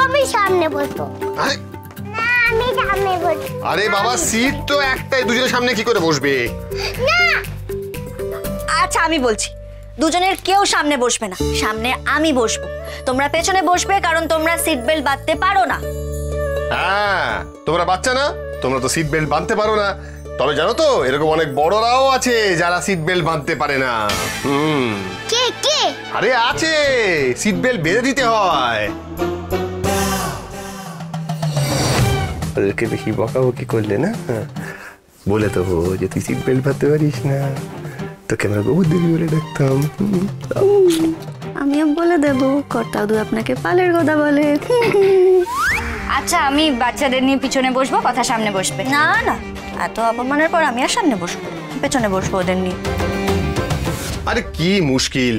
আমি সামনে বসবো। না আমি সামনে বসবো। আরে বাবা সিট তো একটাই, দুজনের সামনে কি করে বসবে? না আচ্ছা আমি বলছি, দুজনের কেউ সামনে বসবে না, সামনে আমি বসবো, তোমরা পেছনে বসবে কারণ তোমরা সিট বেল্ট বাঁধতে পারো না। হ্যাঁ তোমরা বাচ্চা না, তোমরা তো সিট বেল্ট বাঁধতে পারো না। তবে জানো তো এরকম অনেক বড়রাও আছে যারা সিট বেল্ট বাঁধতে পারে না। কে কে? আরে আছে, সিট বেল্ট বেঁধে দিতে হয়। ওদেরকে বেশি বকাবকি করলে না, বলে তো যে তুই সিট বেল্ট বাঁধতে পারিস না, তোকে আমরা গোবরদেবী বলে ডাকতাম। আমিও বলে দেবো কর্তাদু আপনাকে পালের কথা বলে। আচ্ছা আমি বাচ্চাদের নিয়ে পিছনে বসবো, কথা সামনে বসবে। না না, এত অপমানের পর আমি আর সামনে বসবো, পেছনে বসবো ওদের নিয়ে। আরে কি মুশকিল।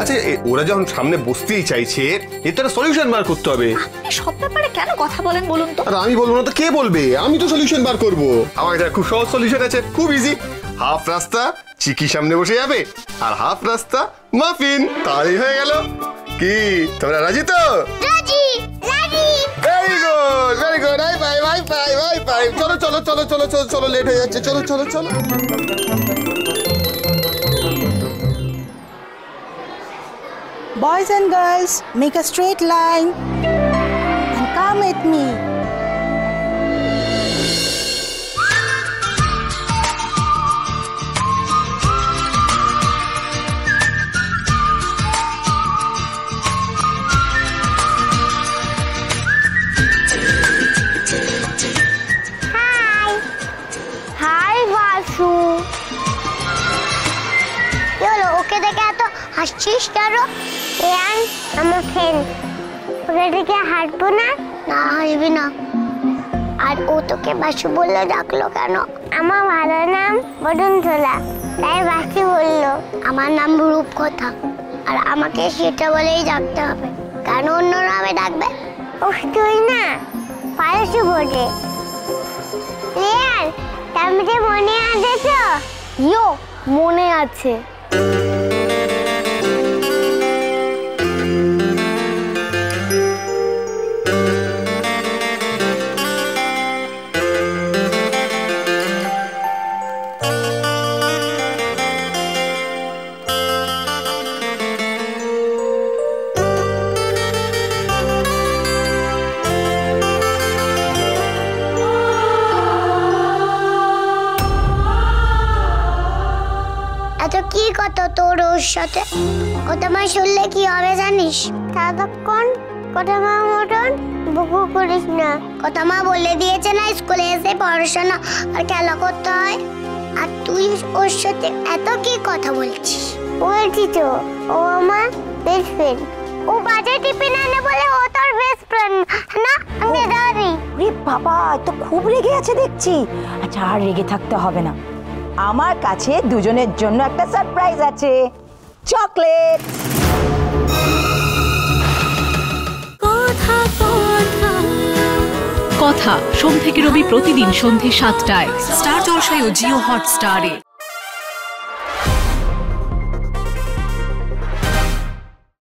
আচ্ছা ওরা যখন সামনে বসতেই চাইছে, এর তো একটা সলিউশন বার করতে হবে। আপনি সব ব্যাপারে কেন কথা বলেন বলুন তো? আর আমি বলবো না তো কে বলবে? আমি তো সলিউশন বার করব। আমার কাছে খুব সহজ সলিউশন আছে, খুব ইজি। হাফ রাস্তা চিকি সামনে বসে যাবে, আর হাফ রাস্তা মাফিন, তাই হয়ে গেল। কি তোমরা রাজি তো? রাজি রাজি। Very good very good. High five high five high five. চলো চলো চলো চলো চলো চলো, লেট হয়ে যাচ্ছে, চলো চলো চলো। Boys and girls, make a straight line and come with me. High high Basu. চলো ওকে দেখে এত হাসছিস কেন? ইয়ান আমার ফ্রেন্ড, ওকে দেখে হাসবো না? না হাসবি না। আর ও তোকে বাসু বললো ডাকলো কেন? আমার ভালো নাম বদনছোলা, তাই বাসু বললো। আমার নাম রূপকথা, আর আমাকে সেটা বলেই ডাকতে হবে, কেন অন্য নামে ডাকবে? ও তুই না পারসু বোঝে। রিয়াল তার মনে আছে তো? ইয়ো মনে আছে। এত কি কথা তোর ওর সাথে? কথা মা শুনলে কি হবে জানিস? ততক্ষণ কথা মা মতন বকু করিস না। কথা মা বলে দিয়েছে না স্কুলে এসে পড়াশোনা আর খেলা করতে হয়, আর তুই ওর সাথে এত কি কথা বলছিস? বলছি তো ও আমার বেস্ট ফ্রেন্ড। ও বাজে টিফিন আনে বলে ও তোর বেস্ট ফ্রেন্ড না? আমি জানি। রে বাবা, তো খুব রেগে আছে দেখছি। আচ্ছা আর রেগে থাকতে হবে না, আমার কাছে দুজনের জন্য একটা সারপ্রাইজ আছে, চকলেট। কথা সোম থেকে রবি প্রতিদিন সন্ধ্যে ৭টায় স্টার জলসায় ও জিও হটস্টারে।